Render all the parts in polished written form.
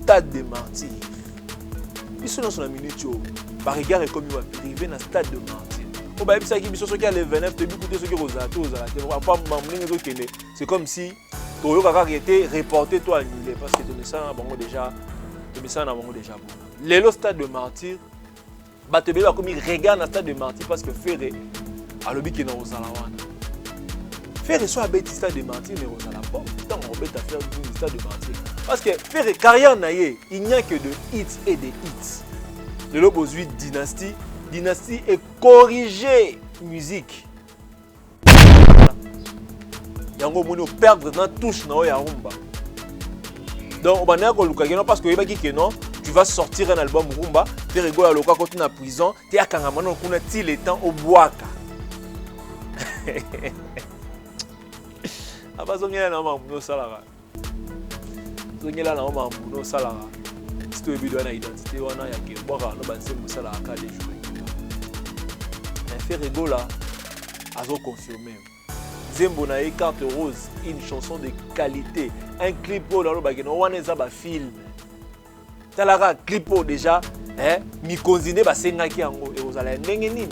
stade de martyr. Ils sont dans son minute, par regard et comme il va arriver dans le stade de martyr. Au bas, il y a les 29, tu écoutes ce qui est aux c'est comme si tu avais été reporté, toi annulé, parce que tu me sens déjà. Le stade de martyr, tu regarde le stade de martyr parce que Ferré, à l'objet qui est dans Ozalawana. Ferré soit à stade de martyr, mais Ozala pas. Tant on va faire du stade de martyr. Parce que Ferré, carrière naïe, il n'y a que de hits et de hits. Le lobe aux 8 dynasties. Dynastie est corrigée musique. Yango moni perdre dans touche na ya rumba. Donc on va dire parce que non, tu vas sortir un album rumba, tu rigoles à loka quand tu es en prison, tu es à Kangamano qu'on a le temps au boaka. Aba zongela na mambo salara. Zongela na mambo salara. Si tu es bidon na identité wana ya ke boka no banse musala ka les jours. Ferrego là, a confirmé. Zembo na carte rose, une chanson de qualité, un clip dans le bagage, on a un film. Talara clip déjà, mi consiné ba senga ki yango et vous allez ndenge nini.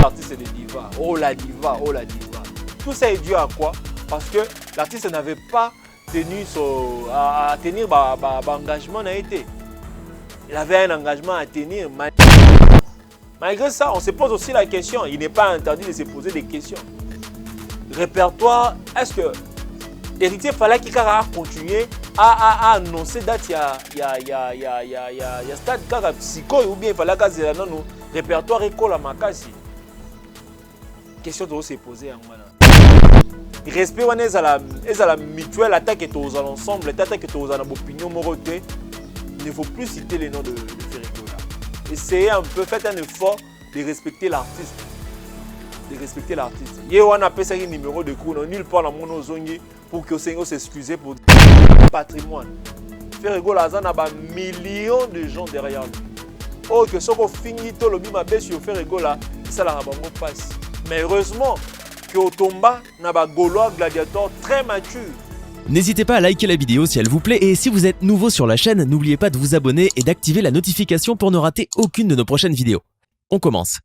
L'artiste est diva, oh la diva, oh la diva. Tout ça est dû à quoi? Parce que l'artiste n'avait pas tenu à tenir engagement n'a été. Il avait un engagement à tenir. Malgré ça, on se pose aussi la question, il n'est pas interdit de se poser des questions. Répertoire, est-ce que l'héritier fallait qu'il continue à annoncer date il y a stade psycho ou bien il fallait qu'il y ait un répertoire école à Makasi. Question de se poser en voilà. Respect on est à la mutuelle attaque et aux ensemble, l'attaque et aux opinions moroté. Il ne faut plus citer les noms de Ferrego là. Essayez un peu, faites un effort de respecter l'artiste. De respecter l'artiste. Il y a un numéro de cours, nulle part dans mon zongi pour que Sengo s'excuse pour le patrimoine. Ferrego Lazan a millions de gens derrière lui. Oh, que ce qu'on finit tout le bima baisse sur Ferrego là, ça la rabango passe. Mais heureusement que Otomba n'a pas Gaulois gladiateur très mature. N'hésitez pas à liker la vidéo si elle vous plaît et si vous êtes nouveau sur la chaîne, n'oubliez pas de vous abonner et d'activer la notification pour ne rater aucune de nos prochaines vidéos. On commence.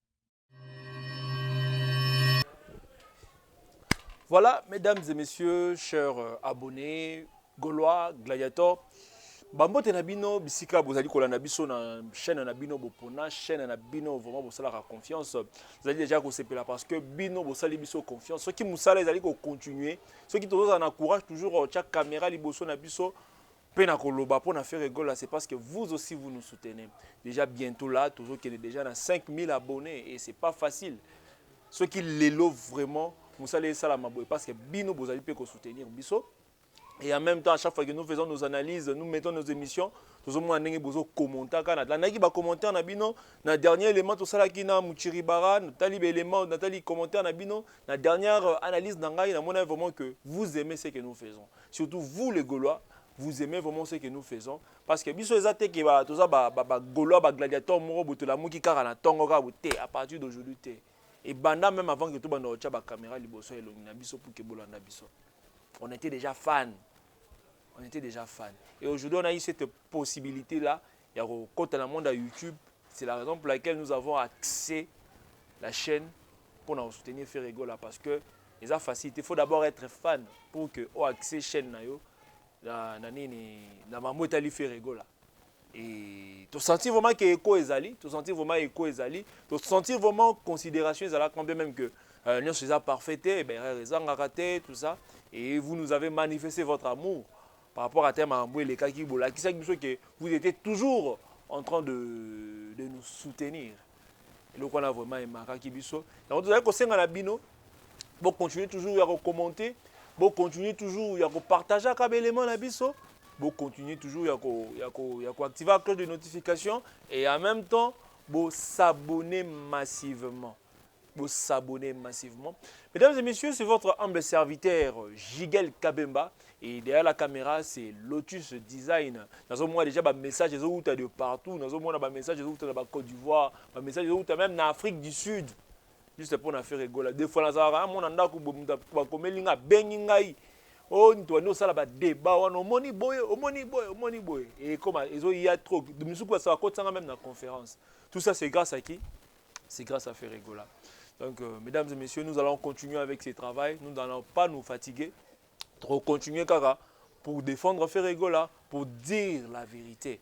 Voilà, mesdames et messieurs, chers abonnés, Gaulois, Gladiator. Bambote Nabino, Bisika, vous allez kolanda biso na chaîne Nabino Bopona, chaîne Nabino, vraiment vous allez la confiance. Vous allez déjà vous là parce que Bino, vous allez biso confiance. Ceux qui vous allez, vous allez continuer. Ceux qui toujours en encourage toujours chaque caméra liboso na biso. Pena koloba pour na faire rigole, c'est parce que vous aussi vous nous soutenez. Déjà bientôt là, toujours qu'il est déjà dans 5000 abonnés et c'est pas facile. Ceux qui l'élo vraiment, vous allez ça la maboy parce que Bino, vous allez peut soutenir biso. Et en même temps, à chaque fois que nous faisons nos analyses, nous mettons nos émissions, nous avons commenté. Nous avons commenté en abino, dans le dernier élément, tout ça qui na Muchiribara, Nathalie élément, Nathalie commenté en abino, dans la dernière analyse d'Angaï, nous avons vraiment que vous aimez ce que nous faisons. Surtout vous les Gaulois, vous aimez vraiment ce que nous faisons. Parce que biso ezate qui va tout ça, Gaulois, gladiateur, moro, botola mouki karana tongo à partir d'aujourd'hui. Et banda même avant que tout bando tcha ba caméra liboso et l'ongina biso pour que bolanda biso. On était déjà fans. On était déjà fans. Et aujourd'hui, on a eu cette possibilité-là. Il y a un compte dans le monde à YouTube. C'est la raison pour laquelle nous avons accès à la chaîne pour nous soutenir Ferrego là. Parce que les facilité. Il faut d'abord être fan pour que on accès à la chaîne dans ma motali Ferrego là. Et tu sentir vraiment que écho est ali, tu sentir vraiment écho est ali, tu sentir vraiment considération est là quand même que nous sommes parfaits, ben raison raté tout ça. Et vous nous avez manifesté votre amour. Par rapport à thème Amboué, les cas qui sait que vous étiez toujours en train de nous soutenir. Et donc on a vraiment aimé Kibiso. Donc vous avez conseillé à la bino, vous continuez toujours à commenter, vous continuez toujours à partager avec élément la biso, vous continuez toujours à activer la cloche de notification et en même temps vous s'abonner massivement. Vous s'abonner massivement. Mesdames et messieurs, c'est votre humble serviteur Jigel Kabemba. Et derrière la caméra, c'est Lotus Design. Nous avons déjà des messages de partout. Nous avons des messages de la Côte d'Ivoire, des messages même en Afrique du Sud. Juste pour nous faire rigoler. Des fois, nous avons des gens qui ont Oh, nous ça là débat, on moni boy. Et comment il y a trop de musique ça va même dans la conférence. Tout ça c'est grâce à qui? C'est grâce à Ferregola. Donc mesdames et messieurs, nous allons continuer avec ce travail, nous n'allons pas nous fatiguer. Trop continuer Kara pour défendre Ferregola, pour dire la vérité.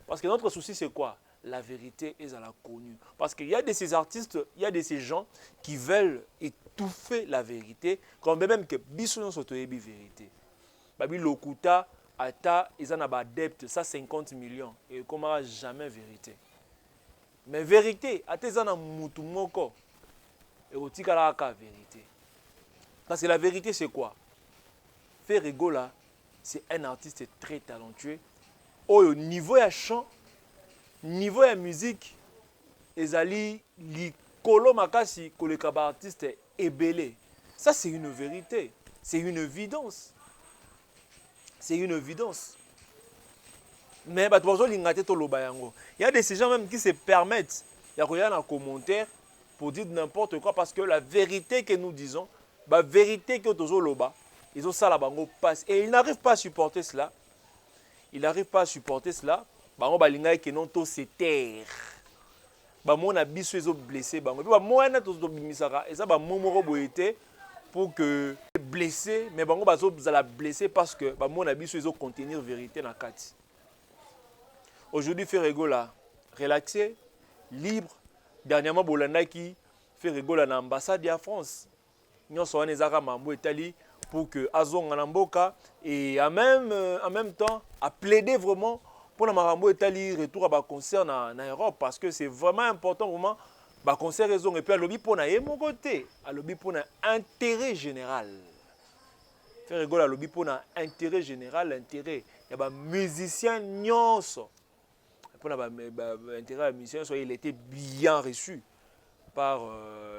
Parce que notre souci c'est quoi? La vérité est à la connue. Parce qu'il y a de ces artistes, il y a de ces gens qui veulent étouffer la vérité, quand même que Bissou soit la vérité. Babi Lokuta, Ata, ils en ont adepte, ça 50 millions. Et comment jamais vérité. Mais vérité, Ata, ils en ont moutumoko. Et au tikalaka vérité. Parce que la vérité, c'est quoi? Ferregola, c'est un artiste très talentueux. Au niveau de chant, niveau de musique, ezali likolo makasi koleka ba artiste ebele. Ça c'est une vérité, c'est une évidence. C'est une évidence. Mais bato bazo lingate to loba yango. Il y a des gens même qui se permettent ya koya na commentaire pour dire n'importe quoi parce que la vérité que nous disons, la vérité que tozo loba, ils ont ça la bango passe et ils n'arrivent pas à supporter cela. Ils n'arrivent pas à supporter cela. Bango balinga ke non to se taire. Bamon a biso ezo blessé bango. Puis moi na to bimisaka et ça ba momoro boyete pour que blessé mais bango bazo la blesser parce que bamon a biso ezo contenir vérité na kati. Aujourd'hui Ferregola relaxé, libre. Dernièrement bolanda qui Ferregola na ambassade de France. Nyonso wana ezaka mambo etali pour que azonga na mboka et en même temps à plaider vraiment pour la marambo etali retour à ba concert en Europe parce que c'est vraiment important vraiment ba concert raison et puis à lobby pour na mon côté à lobby pour na intérêt général. Faire rigoler à lobby pour na intérêt général, intérêt il y a ba musicien nyonso. Pour na ba intérêt musicien soit il était bien reçu par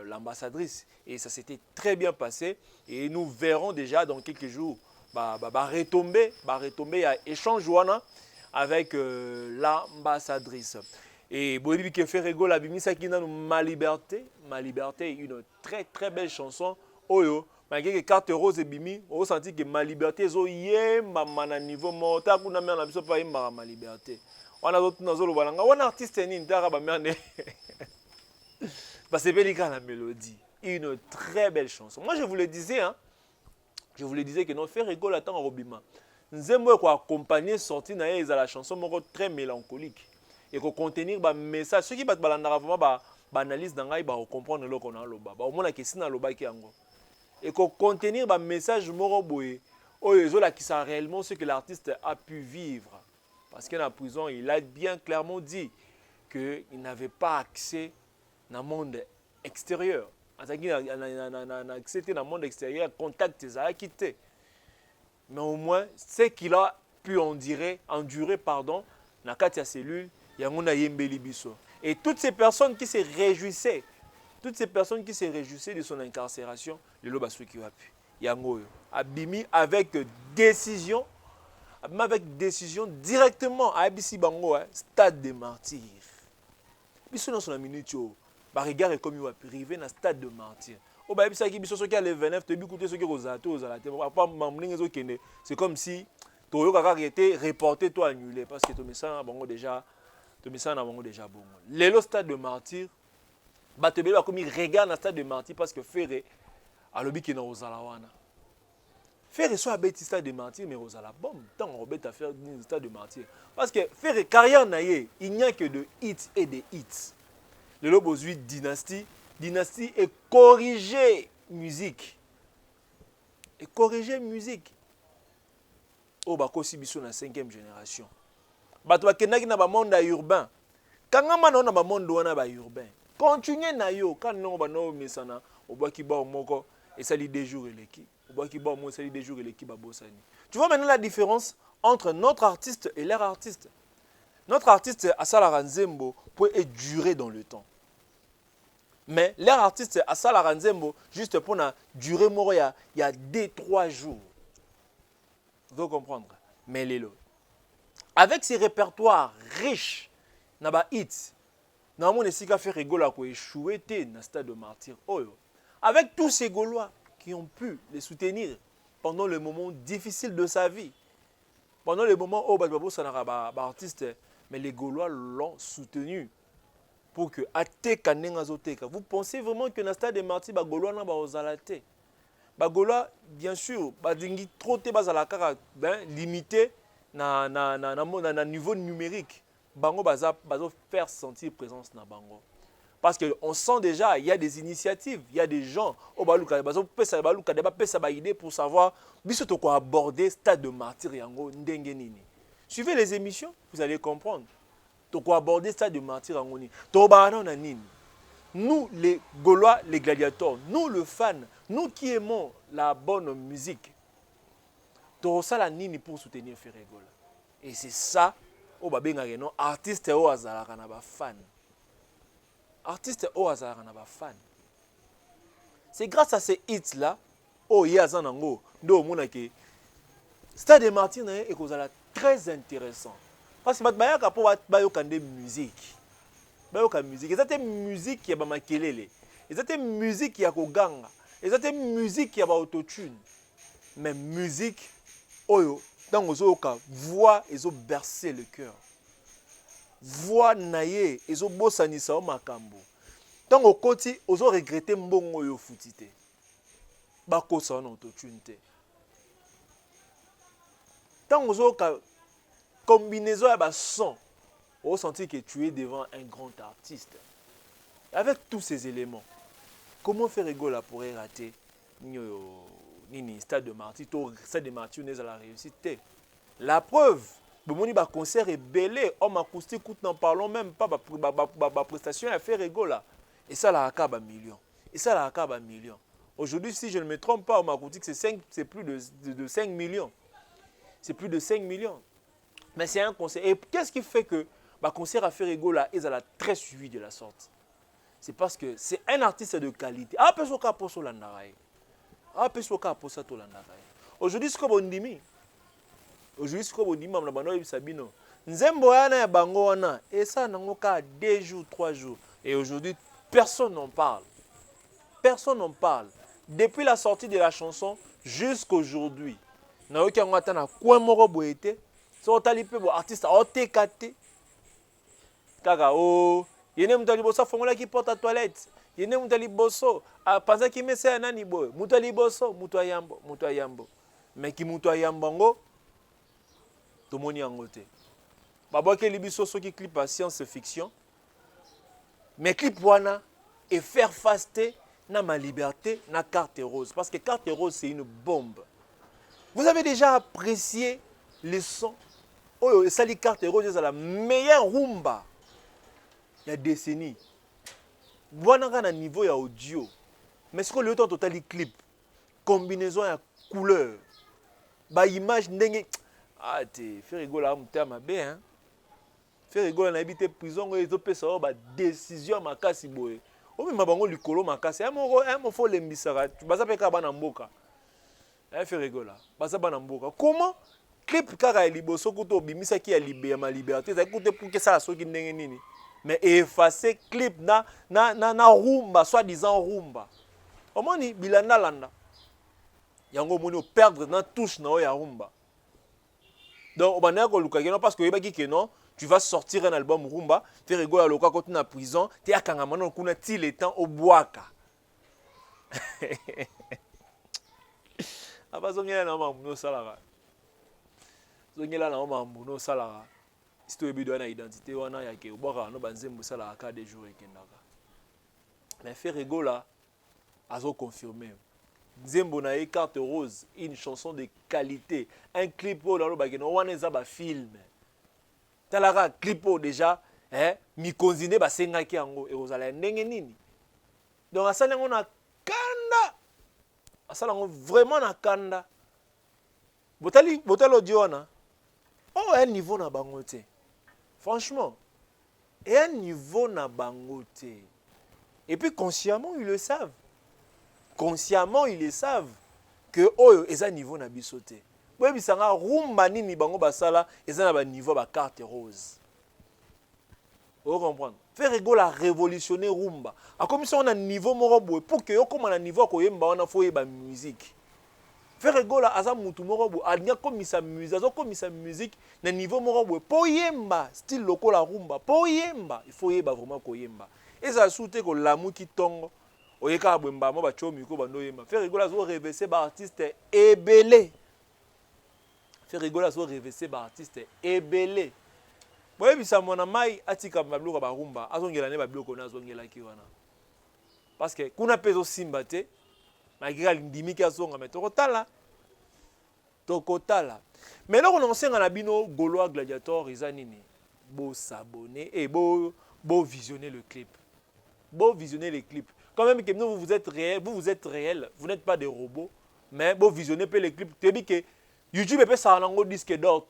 l'ambassadrice et ça s'était très bien passé et nous verrons déjà dans quelques jours retomber à échange wana avec l'ambassadrice. Et Bolibi qui fait rigoler la bimisa qui n'a Ma Liberté, une très très belle chanson. Oyo, malgré que 4 roses et bimi, on sentit que Ma Liberté zo yé mana niveau mota kuna mena biso pa yimba Ma Liberté. On a d'autres nazolo balanga, on artiste ni ndara ba merne. Parce que c'est la mélodie, une très belle chanson. Moi je vous le disais que non faire rigoler attend en robima. Nzembo ko accompagner sortie na yé la chanson moko très mélancolique et ko contenir ba message ceux qui bat balanda vraiment ba analyse dans ngai ba comprendre le qu'on a loba ba au moins que sina loba ki yango et ko contenir ba message moko boye oyo ezola qui ça réellement ce que l'artiste a pu vivre parce que en prison il a bien clairement dit que il n'avait pas accès dans le monde extérieur. Azaki na accès dans le monde extérieur, contact ça quitté. Mais au moins ce qu'il a pu endurer na kati ya cellule yangona yembeli biso. Et toutes ces personnes qui se réjouissaient de son incarcération, le loba soki wapi. Yango abimi avec décision directement à Abisi Bango, stade des martyrs. Biso dans son minute ba regard comme il va arriver dans stade de martyr. O ba bisa ki biso soki à le 29 te bi écouter soki rozato ozala te pas mamlinga zo kende. C'est comme si toyo kaka était reporté toi annulé parce que to message bango déjà bon. Lelo stade de martyr ba te be ba comme il regarde dans stade de martyr parce que Ferré a lobi ki na ozala wana. Ferré soit bêti stade de martyr mais ozala bon tant on bête à faire stade de martyr parce que Ferré carrière naie il n'y a que de hits et de hits. Le lobo 8 dynastie est corrigé musique. Oh ba kosi biso na 5e génération. Bato bakendaki na ba monde urbain. Kangama na ba monde wana ba urbain. Continuez na yo quand non ba no mesana obaki ba moko et ça li 2 jours et l'équipe. Obaki ba mo ça li 2 jours et l'équipe ba bosani. Tu vois maintenant la différence entre notre artiste et leur artiste. Notre artiste Asala Ranzembo peut durer dans le temps. Mais leur artiste Asala Ranzembo juste pour na durer moro il y a 2-3 jours. Vous devez comprendre. Mais Lelo avec ses répertoires riches na ba hits na mon esika fait rigola ko échouer té na stade de martyr. Oyo avec tous ces Gaulois qui ont pu les soutenir pendant le moment difficile de sa vie. Pendant le moment où artiste, mais les Gaulois l'ont soutenu pour que vous pensez vraiment que dans le stade des martyrs, les Gaulois n'ont pas été. Les Gaulois, bien sûr, ils trop limité na niveau numérique. Bango baza faire sentir présence na bango. Parce qu'on sent déjà, il y a des initiatives, il y a des gens au baluka idée pour savoir biso quoi aborder stade de martyr yango ndenge nini. Suivez les émissions, vous allez comprendre. To quoi aborder stade de martyr yango nini. To ba na nini. Nous les Gaulois, les gladiateurs, nous le fan, nous qui aimons la bonne musique. To sala nini pour soutenir Ferregola. Et c'est ça au babenga non artiste au azalaka na ba fan. Artiste au hasard na ba fan. C'est grâce à ces hits là oh yazanango ndo mona ke Stade des Martyrs na e kozala très intéressant parce que bayaka po bayoka nde musique. Bayoka musique, ezate musique ya ba makelele. Ezate musique ya koganga. Ezate musique ya ba autotune. Mais musique oyo dans ozoka voix ezo bercer le cœur. Voix naye ezo bosanisa o makambo. Tant au côté ozo regretter mbongo yo futite. Bako sa na autotune te. Tant ozo ka combinaison ya ba son, on sentit que tu es devant un grand artiste. Avec tous ces éléments, comment Ferregola pourrait rater nini stade de martyr, stade de martyr n'est à la réussite. La preuve, le concert est belé, homme acoustique, n'en parlons même pas, la prestation à Ferregola. Et ça, la accable à millions. Et ça, la accable à millions. Aujourd'hui, si je ne me trompe pas, homme acoustique, c'est plus de 5 millions. C'est plus de 5 millions. Mais c'est un concert. Et qu'est-ce qui fait que le concert à Ferregola est très suivi de la sorte? C'est parce que c'est un artiste de qualité. Aujourd'hui, c'est comme on dit. Aujourd'hui, c'est comme on dit, Nzembo yana ya bango wana, et ça n'en a 2 jours, 3 jours. Et aujourd'hui, personne n'en parle. Personne n'en parle. Depuis la sortie de la chanson jusqu'aujourd'hui. Na yoki yango ata na kwa moko boete, so otali pe bo artiste otekate. Kaka o, yene mutali boso fongola ki porte à toilette. Yene mutali boso, panza ki mesa ya nani boy. Mutali boso, mutu ayambo. Mais ki mutu ayambango, tomoni yango te. Babouake libiso soki clip à science-fiction. Mais clip wana et faire faster na ma liberté na carte rose. Parce que carte rose c'est une bombe. Vous avez déjà apprécié les sons. Oh, et ça les cartes rose c'est la meilleure rumba. Il y a des décennies. Wana na niveau ya audio. Mais ce que le temps total clip combinaison ya couleur. Ba image ndenge ah te faire rigoler à ma bé hein. Faire rigoler na habité prison et zo pesa ba décision makasi boye. O mi mabango likolo makasi. Un fo lembisaka. Baza peka bana mboka. Faire rigoler. Baza bana mboka. Comment clip kaka liboso kuto bimisa ki ya ma liberté. Ça écoute pour que ça soki ndenge nini. Mais effacer clip na rumba, soi-disant rumba. Au moins ni bilanda landa. Yango moni perdre na touche na ya rumba. Donc, parce que non, tu vas sortir un album rumba, faire rigoler à l'oka quand tu es en prison, tu es à Kangamano, tu es le temps au Boaka. Après, tu es là, tu es là, si tu as une identité, tu es là, mais faire rigoler, à confirmer. Nzembo na carte rose, une chanson de qualité, un clip où on a un film. Talara clip déjà, mi konzine ba senga ki yango et vous allez ndenge nini. Donc asala ngo na kanda. Asala ngo vraiment na kanda. Botali audio na. Oh un niveau na bangote. Franchement, et un niveau na bangote. Et puis consciemment ils le savent. Consciemment, ils le savent que oh, ils ont un niveau na bisoté. Oui, mais ça a rumba nini bango basala, ils ont un niveau ba carte rose. Vous comprenez? Faire rigoler à révolutionner rumba. A comme si on a un niveau morobo pour que yo comme on a un niveau ko yemba on a faut yeba musique. Ferregola aza mutu moko bo alinga komisa musique, azo komisa musique na niveau moko bo po yemba style lokola rumba, po yemba, il faut yeba vraiment ko yemba. Et ça soute ko lamu ki tongo. Oyeka bwemba mo ba chomi ko bando yemba. Ferregola zo reverser ba artiste ebele. Ferregola zo reverser ba artiste ebele. Boye bisa mona mai atika mabluka ba rumba, azongela ne ba bloko na azongela ki wana. Parce que kuna peso simba te. Malgré l'indimi azonga mais tokotala. Mais là on enseigne à bino Gaulois Gladiator izanini. Beau s'abonner et beau visionner le clip. Beau visionner les clips. Quand même que vous êtes réel, vous n'êtes pas des robots, mais beau visionner peu les clips. Tu dis que YouTube peut ça en disque d'or.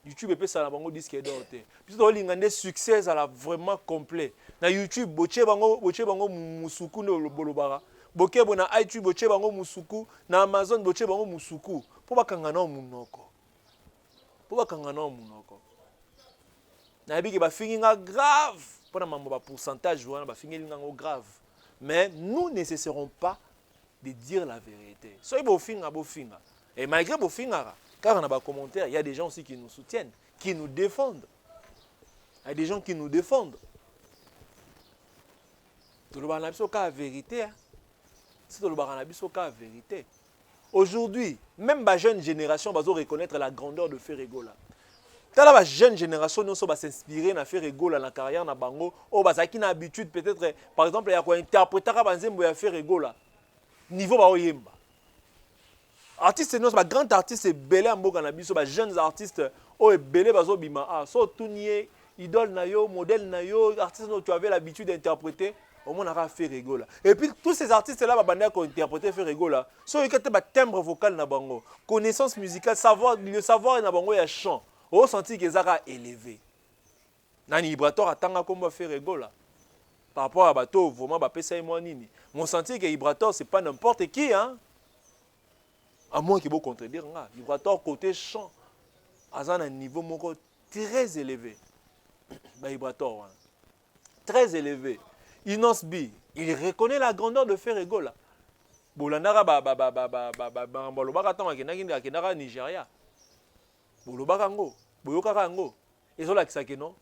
YouTube peut ça en disque d'or. Puis on a des succès à la vraiment complet. Na YouTube boche bango musuku no bolobara. Boke bona iTunes boche bango musuku, na Amazon boche bango musuku. Po bakanga na munoko. Na bi ke ba finginga grave. Pona mambo ba pourcentage wana ba finginga grave. Mais nous ne cesserons pas de dire la vérité. Soyez bo finga. Et malgré bo finga, car on a des commentaires, il y a des gens aussi qui nous soutiennent, qui nous défendent. Il y a des gens qui nous défendent. Tout le monde a la vérité. C'est tout le monde a la vérité. Aujourd'hui, même la jeune génération va reconnaître la grandeur de Ferregola. La jeune génération va s'inspirer dans Ferregola, dans la carrière, dans Bango. Ou qui a l'habitude, peut-être, par exemple, il y a quoi interpréter à Ferregola. Niveau ba oyemba. Artiste, c'est un grand artiste, c'est belé en boka na biso, jeunes artistes, oh belé bazo bima. Ah, so tournier, idole na yo, modèle na yo, artiste dont tu avais l'habitude d'interpréter. Au moins, on a fait Ferregola. Et puis, tous ces artistes-là, qui ont interprété Ferregola, sont un timbre vocal na bango, connaissance musicale, le savoir na bango ya chant. On senti que ça a élevé. Nani Ibrator attend comme Ferregola. Par rapport à bateau, vraiment, ça moi nini. Mon senti que Ibrator, c'est pas n'importe qui, hein. À moins qu'il faut contredire, Ibrator côté chant, à un niveau très élevé. Ibrator, très élevé. Inos B, il reconnaît la grandeur de Ferregola. Bolandara Nigeria. Bolobarango, Boyokarango. Ils ont l'accès que non.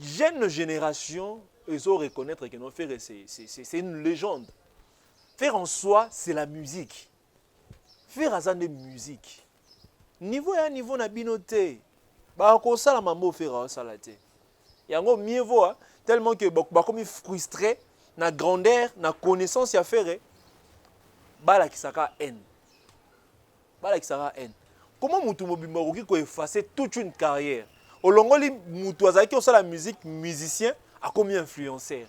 Jeune génération, ils ont reconnaître que non, Ferre, c'est une légende. Faire en soi, c'est la musique. Faire à de musique. Niveau à niveau na binoté. Bah comme ça la maman faire ça la té. Et en gros mieux vaut tellement que bah comme frustré na grandeur, na connaissance ya faire. Bah la qui saka haine. Comment mutu mobimba ko effacer toute une carrière. Au longoli mutu azaki au la musique musicien a combien influenceur.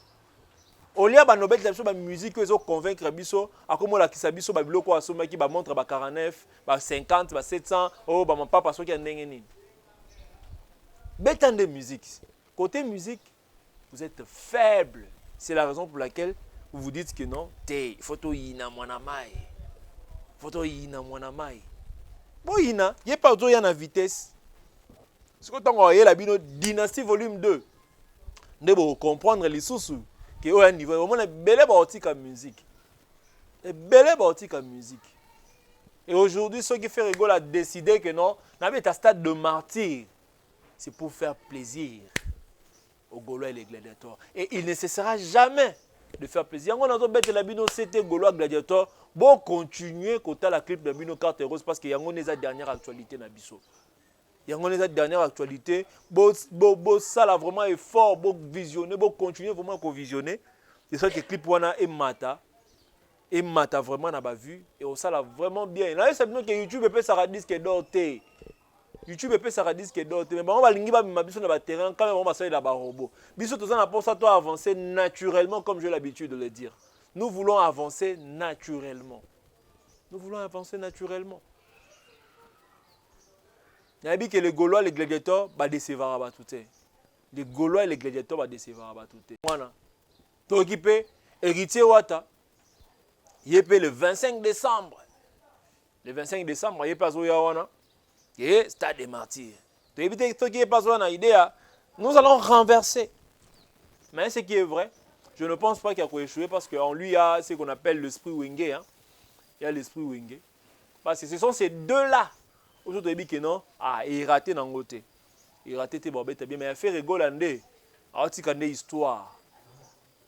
Au lieu ba nobel la musique que convaincre biso a comme la kisa biso ba biloko asoma ki ba montre ba 49 ba 50 ba 700 oh ba mon papa so ki ndenge nini. Bétan de musique. Côté musique, vous êtes faible. C'est la raison pour laquelle vous vous dites que non, il faut to yina mwana mai. Bon yina, y a pas auto yana vitesse. Ce que tu as la bino dynastie volume 2. Ne vous comprendre les sous que au un niveau vraiment belle boutique à musique. Et aujourd'hui ceux qui font rigoler a décidé que non, n'avait un stade de martyr. C'est pour faire plaisir aux Gaulois et les gladiateurs. Et il ne cessera jamais de faire plaisir. On a dit la bino c'était Gaulois gladiateur. Bon continuer côté la clip de bino carte rose parce qu'il y a une dernière actualité na biso. Il y a une dernière actualité. Ça là vraiment effort, bon visionner, bon continuer vraiment qu'on visionner. Et ça que clip wana et mata vraiment n'a pas vu et on ça là vraiment bien. Là c'est bien que YouTube peut ça disque d'orté. YouTube peut ça disque d'orté mais on va lingi ba biso na ba terrain quand même on va ça là ba robot. Biso tout ça na pour ça toi avancer naturellement comme j'ai l'habitude de le dire. Nous voulons avancer naturellement. Il y a dit que les Gaulois et les gladiateurs vont décevoir tout. Les Gaulois et les gladiateurs vont décevoir tout. Voilà. Tu occupé héritier Wata. Il est le 25 décembre. Le 25 décembre, il est pas Zoyawana. Et stade des martyrs. Tu éviter que tu pas Zoyawana idée. Nous allons renverser. Mais ce qui est vrai, je ne pense pas qu'il a échoué parce qu'en lui, il y a ce qu'on appelle l'esprit Wenge. Hein. Il y a l'esprit Wenge. Parce que ce sont ces deux-là. Aujourd'hui, que non, ah, il raté dans le côté. Il raté, t'es bon, bien, mais il a fait rigoler, il histoire.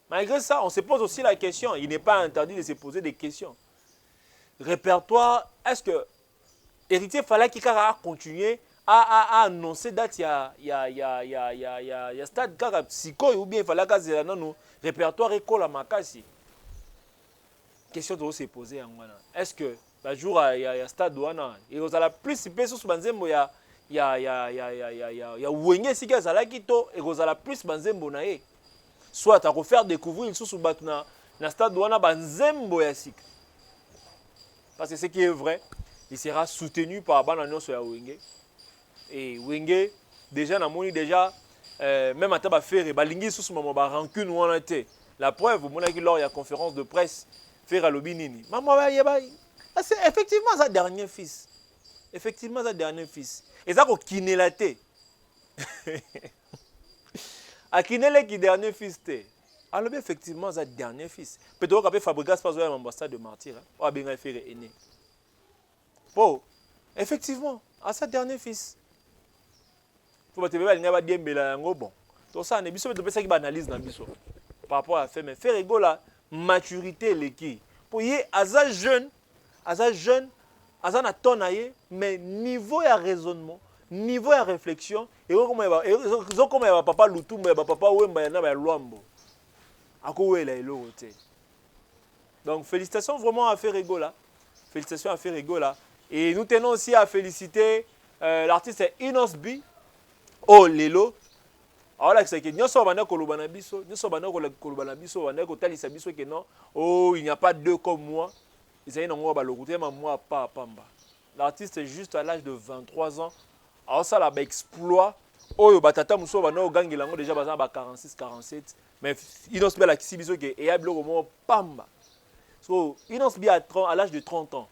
Malgré ça, on se pose aussi la question. Il n'est pas interdit de se poser des questions. Répertoire, est-ce que Héritier fallait qu'il continue à annoncer date il y a stade psycho ou bien il fallait qu'il non répertoire école à Makassi. Question de se poser en voilà. Est-ce que le jour il y a stade douana et vous allez plus personnes sur banzembo il y a ouengé si que ça kito et vous allez plus banzembo nae. Soit à refaire découvrir sous batna na stade douana banzembo ya sik. Parce que ce qui est vrai, il sera soutenu par Bananion sur Wenge. Et Wenge, déjà, même à Tabafer, Balingi sous ce moment, rancune ou en été. La preuve, vous montrez que lors de la conférence de presse, faire à l'Obinini. Maman, c'est effectivement sa dernier fils. Effectivement, sa dernier fils. Et ça, qui n'est la té. À qui n'est le dernier fils té. Alors, effectivement, sa dernier fils. Peut-être qu'il a fabriqué ce ambassade de martyr. Ou bien faire aîné. Bon, effectivement, à sa dernier fils. Il faut que tu aies bon. Donc ça, il faut que tu aies une analyse par rapport à la fait. Mais faire égale la maturité, l'équipe. Pour y aller jeune, à un ton, mais niveau de raisonnement, niveau de réflexion, et comme il y a papa Loutou, il y a papa Ouemba, il y a Luambo. Donc félicitations vraiment à faire égale. Félicitations à faire égale. Et nous tenons aussi à féliciter l'artiste Inosbi. Oh, Lelo. Alors là, c'est que nous sommes en Kolobanabiso. Nous sommes en Kolobanabiso. Oh, il n'y a pas deux comme moi. L'artiste est juste à l'âge de 23 ans. Alors ça, là, exploit. Oh, batata muso bana gangi lango déjà bazan ba 46 47. Mais Inosbi la kisibiso ke e ablo mo pamba. So, Inosbi à l'âge de 30 ans.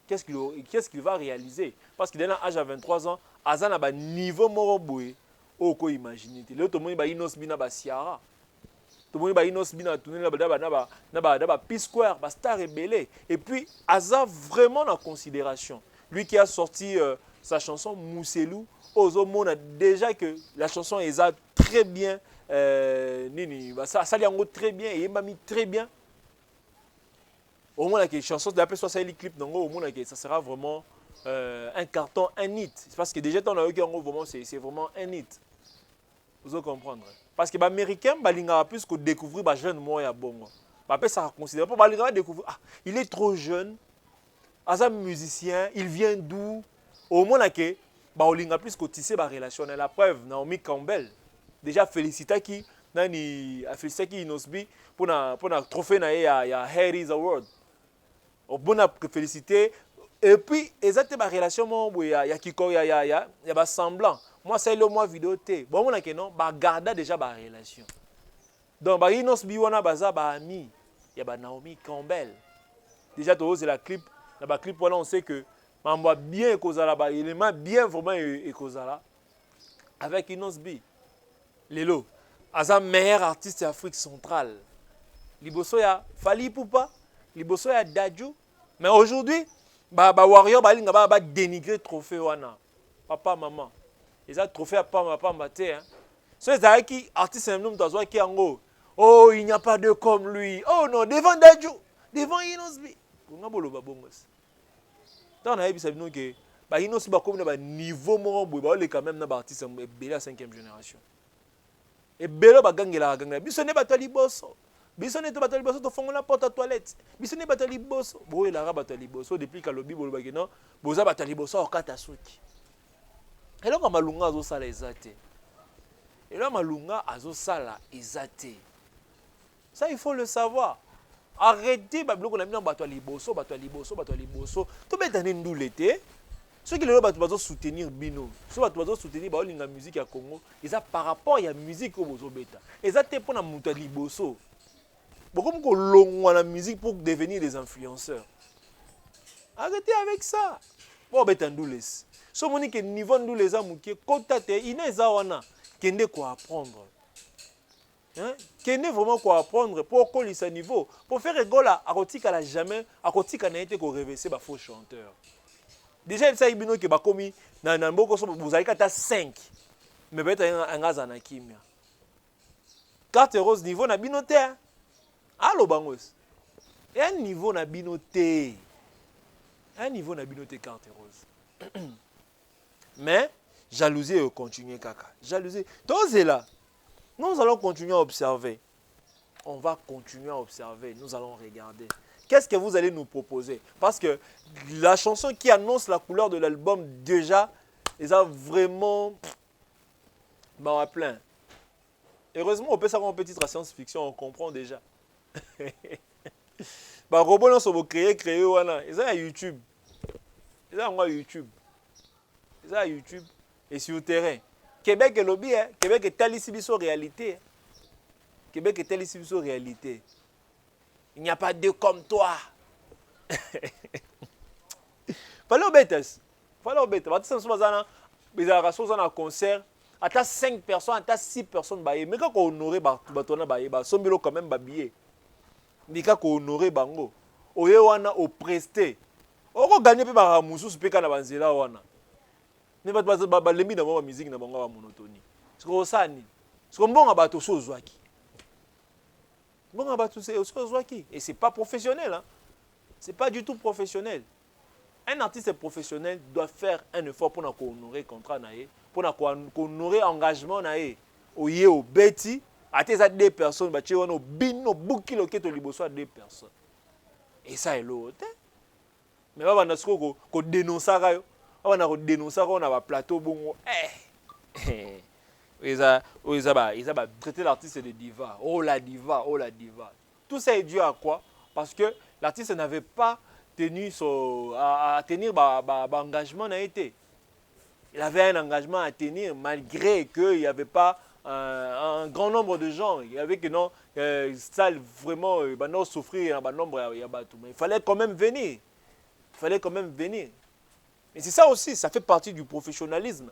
Qu'est-ce qu'il va réaliser? Parce qu'il est à l'âge de 23 ans, Azan a un niveau moroboué. Oh, quoi imaginer? Là, tout le monde va Inosbi na ba Siara. Tout le monde va Inosbi na tourner na P-Square, ba Star Rebelle. Et puis, Azan vraiment en considération. Lui qui a sorti sa chanson Mousselou, Ozomo a déjà que la chanson est très bien. Ça lui a très bien et il m'a mis très bien. Au moins, la chanson de la PS soit les clips, au moins, ça sera vraiment un carton, un hit. Parce que déjà, c'est vraiment un hit. Vous allez comprendre. Parce que les Américains, ils ont plus que découvrir les jeunes moyens. Ça considère pas. Ils découvrir. Ah, il est trop jeune. As un musicien, il vient d'où? Au moins, ils ont plus que tisser la relation. La preuve, Naomi Campbell, déjà félicité qui Inosbi pour un trophée à Harry's Award. On a félicité. Et puis, exactement, la relation, il y a semblant. Moi, c'est le mois vidéo. Bon, on a que non, garder déjà la relation. Donc, Inosbi, on a ami. Il y a Naomi Campbell. Déjà, c'est la clip. Dans la clip, on sait que on voit bien Kozala, il est bien vraiment Kozala. Avec Inosbi. Lelo. Asa meilleur artiste d'Afrique centrale. Liboso ya Fali Poupa, liboso ya Dadju. Mais aujourd'hui, Warrior ba dénigrer trophée wana. Papa maman. Ils ont trophée à papa maté hein. Ceux qui artiste même dans qui en oh, il n'y a pas de comme lui. Oh non, devant Dadju, devant Inosbi. Pour nga bolo ba bongos. Dans na ebisa bino que Inosbi ba comme na niveau moro boy ba quand même na artiste belé à 5e génération. Et belo bagangela gangela biso ne batali bosso biso ne to batali bosso to fongola porte à toilette biso ne batali bosso boy la ra batali bosso depuis que lobi bolo bagena boza batali bosso okata suki elo ka malunga azo sala ezate elo malunga azo sala ezate ça il faut le savoir. Arrêtez babloko na mina batali bosso to betane ndulete. Ceux qui veulent soutenir Bino, ceux qui veulent soutenir la musique à Congo, ils ont par rapport à la musique au Bozobeta. Ils ont pour la moutali bosso. Beaucoup de longs la musique pour devenir des influenceurs. Arrêtez avec ça. Bon, betandoules. Ce monique niveau ndoules amuke kotate ineza wana kende quoi apprendre. Hein? Kende vraiment quoi apprendre pour coller ce niveau, pour faire rigoler à Rotika la jamais, à Rotika n'a été qu'on réveiller ba faux chanteur. Déjà, ça bino que bakomi na mboko so vous avez kata 5. Mais peut-être un gaz na kimia. Carte rose niveau na bino te. Allo bangos. Et un niveau na bino te. Un niveau na bino te carte rose. Mais jalousie continue kaka. Jalousie. Tous est là. Nous allons continuer à observer. On va continuer à observer. Nous allons regarder. Qu'est-ce que vous allez nous proposer? Parce que la chanson qui annonce la couleur de l'album, déjà, ils ont vraiment... Bah, plein. Heureusement, on peut savoir un petit science-fiction, on comprend déjà. Bah, robot, là, on va créer, voilà. Ils ont à YouTube. Ils ont à YouTube. Ils ont à YouTube. Et sur le terrain. Québec est lobby, hein. Québec est tel ici, réalité. Québec est tel ici, réalité. Il n'y a pas deux comme toi. Fallait au bêtes. Fallait au bêtes. Parce que si on a un concert, à 5 personnes, à 6 personnes, mais quand on honorait, on quand même billet. Mais quand on honorait, on a presté. On a gagné par la musique, on a gagné par la mais on a la musique, on a la monotonie. C'est comme ça. C'est comme bon à choses. Bon, et c'est pas professionnel. Hein? C'est pas du tout professionnel. Un artiste professionnel doit faire un effort pour honorer le contrat, pour honorer l'engagement. Au Betty, à tes 2 personnes, au bino, bouki, au liboso, 2 personnes. Et ça est l'autre. Mais on a dénoncé, on a dénoncé, on a un plateau, bon, ils ont traité l'artiste de diva. Oh la diva, oh la diva. Tout ça est dû à quoi? Parce que l'artiste n'avait pas tenu à tenir son engagement. Il avait un engagement à tenir malgré qu'il n'y avait pas un grand nombre de gens. Il y avait que non, ça vraiment souffrir, mais il fallait quand même venir. Il fallait quand même venir. Et c'est ça aussi, ça fait partie du professionnalisme.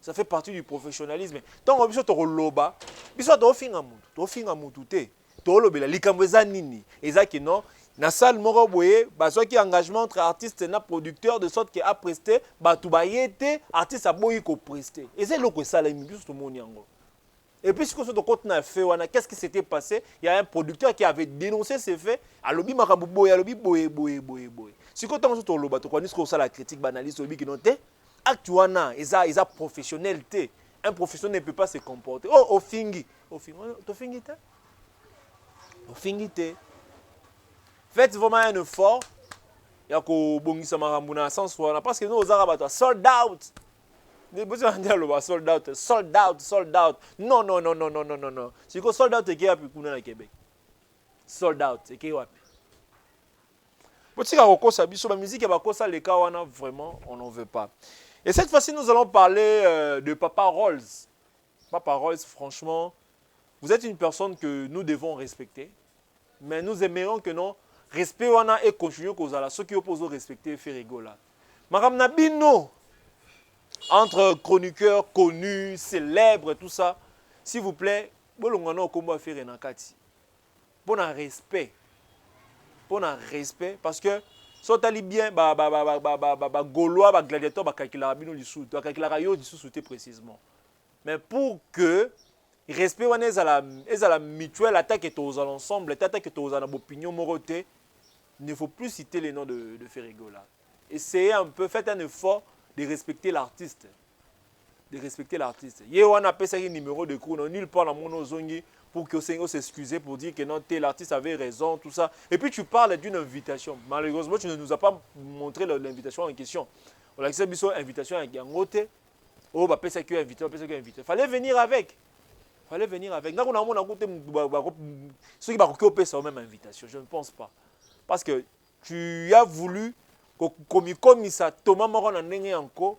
Ça fait partie du professionnalisme. Tant que tu as un loba, tu as un mutu, tu as likambo eza nini. Eza ki non, na salle moko boye, baso ki engagement entre artiste et producteur de sorte que a presté, ba tu ba yete, artiste a boyi ko presté. Et c'est loko sala mi biso to moni yango. Et puis, ce que tu as fait, qu'est-ce qui s'était passé? Il y a un producteur qui avait dénoncé ces faits. Alobi makabu boye, alobi boye. Si tu as loba, tu connais ce que la critique banaliste, alobi qui note. Actuellement, ils ont professionnalité. Un professionnel ne peut pas se comporter. Oh, au fingi. Faites vraiment un effort. Il y a que bongisa marambuna sans soi. Parce que nous, aux Arabes, sold out. Sold out. Non. Si vous sold out, c'est qui a pu couler au Québec. Sold out, c'est qui a pu. Si la musique est vraiment, on n'en veut pas. Et cette fois-ci, nous allons parler de Papa Rolls. Papa Rolls, franchement, vous êtes une personne que nous devons respecter. Mais nous aimerions que non, respect et continuer à ceux qui opposent au respecter et faire rigoler. Madame Nabino, entre chroniqueurs connus, célèbres, tout ça, s'il vous plaît, bon respect. Pour un respect, parce que si on a bien, Gaulois, gladiateur, précisément. Mais pour que le respect est à la mutuelle, attaque est aux ensemble, l'attaque est aux opinions moroté, il ne faut plus citer les noms de Ferrigola. Essayez un peu, faites un effort de respecter l'artiste. De respecter l'artiste. Il y a un numéro de cours, nulle part dans mon ozongi. Pour que Seigneur s'excuse pour dire que non, l'artiste avait raison, tout ça. Et puis tu parles d'une invitation. Malheureusement, tu ne nous as pas montré l'invitation en question. On a dit une invitation à Gangote. Oh, bah, c'est que invité. Il fallait venir avec. Ceux qui ont même invitation, je ne pense pas. Parce que tu as voulu, comme ça, Thomas Moron en encore.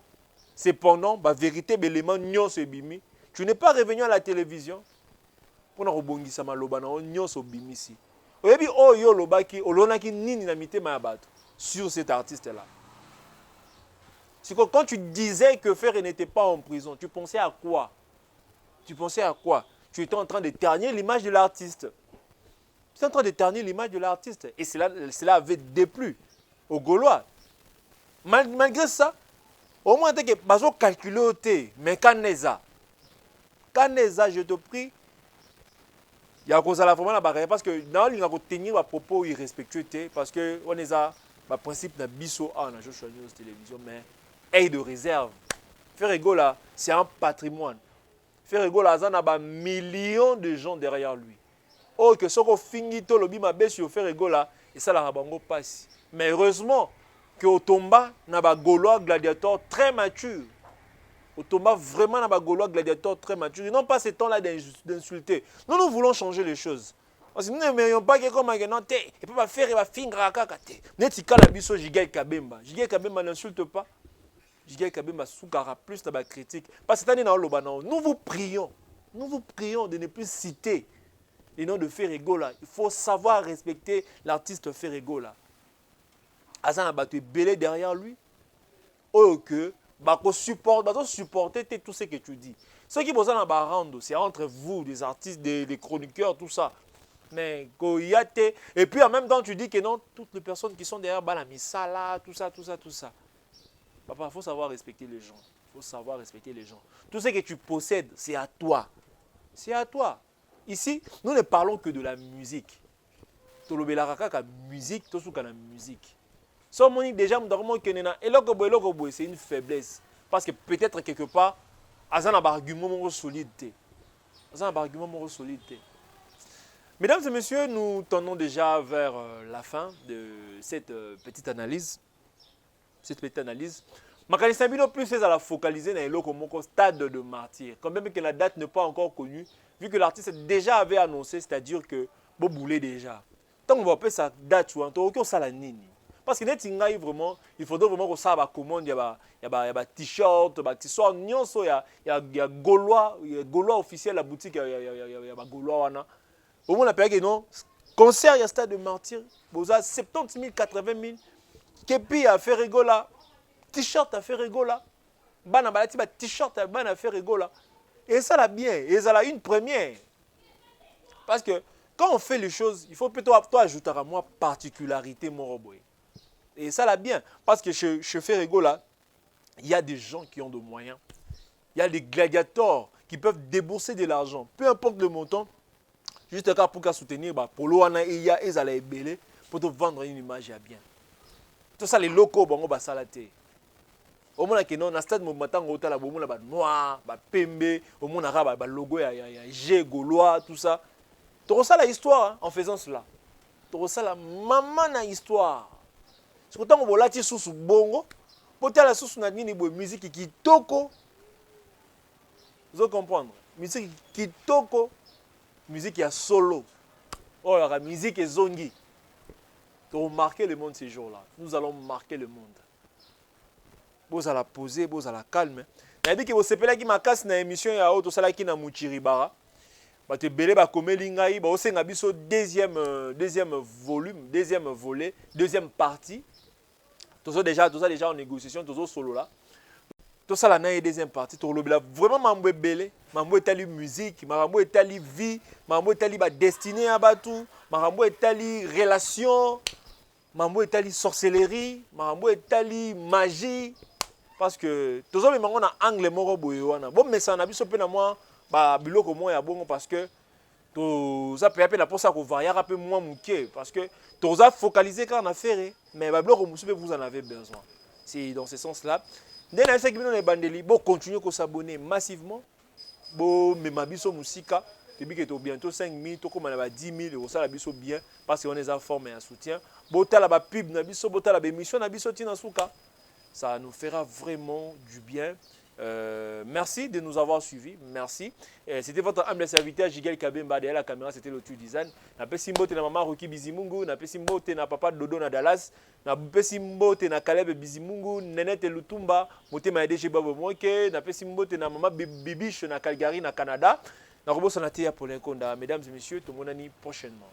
Cependant, la vérité, l'élément, tu n'es pas revenu à la télévision. Pour na robongisa maloba na nyonso bimisi. Oyebi oyo lobaki olonaki nini na mitema ya bato sur cet artiste là. C'est que quand tu disais que Ferré n'était pas en prison, tu pensais à quoi? Tu étais en train de ternir l'image de l'artiste. Tu étais en train de ternir l'image de l'artiste et cela avait déplu aux Gaulois. Malgré ça, au moins, tu as calculé, mais quand Neza, je te prie, il y a vraiment la barrière parce que dans il y a tenir un propos irrespectueux parce que on est à principe de biso à la télévision mais aide de réserve. Faire rigolo là, c'est un patrimoine. Faire rigolo là, ça a millions de gens derrière lui. Oh que ce qu'on finit tout le bima baisse sur faire rigolo là et ça la rabango passe. Mais heureusement que Otomba n'a pas Gaulois gladiateur très mature. Otomba vraiment n'a pas Gaulois gladiateur très mature. Ils n'ont pas ce temps-là d'insulter. Nous voulons changer les choses. Parce que nous n'aimerions pas que comme un non, il ne peut pas faire, il va finir à kakate. Netika la biso Jigel Kabemba. Jigel Kabemba n'insulte pas. Jigel Kabemba soukara plus dans la critique. Parce que cette année dans le nous vous prions de ne plus citer les noms de Ferregola. Il faut savoir respecter l'artiste Ferregola. Azan a battu belé derrière lui. Oh que supporter tout ce que tu dis. Ce qui besoin dans rendre, c'est entre vous, des artistes, des chroniqueurs, tout ça. Mais et puis en même temps tu dis que non, toutes les personnes qui sont derrière Balamissala, tout ça. Papa, il faut savoir respecter les gens. Tout ce que tu possèdes, c'est à toi. Ici, nous ne parlons que de la musique. Musique. Déjà, c'est une faiblesse. Parce que peut-être quelque part, il y a un argument solide. Mesdames et messieurs, nous tendons déjà vers la fin de cette petite analyse. Makanisabino plus est à la focaliser dans le stade de martyr. Quand même que la date n'est pas encore connue, vu que l'artiste déjà avait annoncé, c'est-à-dire que Boboulé déjà. Tant qu'on va appeler sa date, on va ça la nini. Parce que vraiment, il faudrait vraiment que ça commande, il y a t-shirt, il y a Gaulois officiel la boutique, il y a Gaulois. Au moins, on appelle que non, concert, il y a stade de martyr, vous avez 70 000, 80 000, képi a fait rigola, t-shirt a fait rigola, bana balati ba t-shirt a bana fait rigola. Et ça l'a bien, et ça l'a une première. Parce que quand on fait les choses, il faut plutôt ajouter à moi particularité, mon robot. Et ça l'a bien, parce que chez Ferregola, il y a des gens qui ont de moyens. Il y a des gladiateurs qui peuvent débourser de l'argent, peu importe le montant, juste pour soutenir Polo et pour te vendre une image bien. Tout ça, les locaux, ça l'a été. Au moins, dans le stade, il y a noir, pembe, au moins, il y a logo, il y a G, Gaulois, tout ça. Tu ressens l'histoire en faisant cela. Tu ressens la maman dans l'histoire. C'est quand on voit la sous bongo, pour la sous na nini musique qui toko. Vous comprendre? Musique qui toko, musique qui a solo. Oh la musique est zongi. Nous allons marquer le monde ces jours-là. Nous allons marquer le monde. Vous allez poser, vous allez calmer. Il a dit que vous savez que ma casse na émission ya auto sala ki na muchiribara. Ba te belé ba komelingai ba osenga biso deuxième volume, deuxième volet, deuxième partie. Tout ça déjà en négociation, tout ça solo là. Tout ça là na deuxième partie, tout le vraiment mambo belé, mambo etali musique, mambo etali vie, mambo etali ba destinée à batu, mambo etali relation, mambo etali sorcellerie, mambo etali magie. Parce que tout ça, on a angle moro boywana. Bon, mais ça n'a pas besoin de moi, biloko moi ya bon parce que tout ça peut appeler pour ça qu'on varie un peu moins mouqué parce que tout ça focalisé quand on a fait, mais biloko vous en avez besoin. C'est dans ce sens-là. Dès la fin que les bandeli, bon continuer à s'abonner massivement. Bon, mais ma biso musika, depuis que bientôt 5 000, tout comme on a 10 000, ça la biso bien parce qu'on les a formés en soutien. Bon, t'as la pub na biso, bon t'as la émission na biso tina souka. Ça nous fera vraiment du bien. Merci de nous avoir suivis. Merci. C'était votre humble serviteur Jigel Kabemba. Derrière la caméra, c'était le design. Na pesimbo te na maman Roki Bizimungu. Na pesimbo te na papa Dodo na Dallas. Na pesimbo te na Caleb Bizimungu. Nenete Lutumba. Mote ma chez Babo Moke. Na pesimbo te na maman Bibiche na Calgary na Canada. Na robo sanate ya pour l'inconda. Mesdames et messieurs, tout le monde prochainement.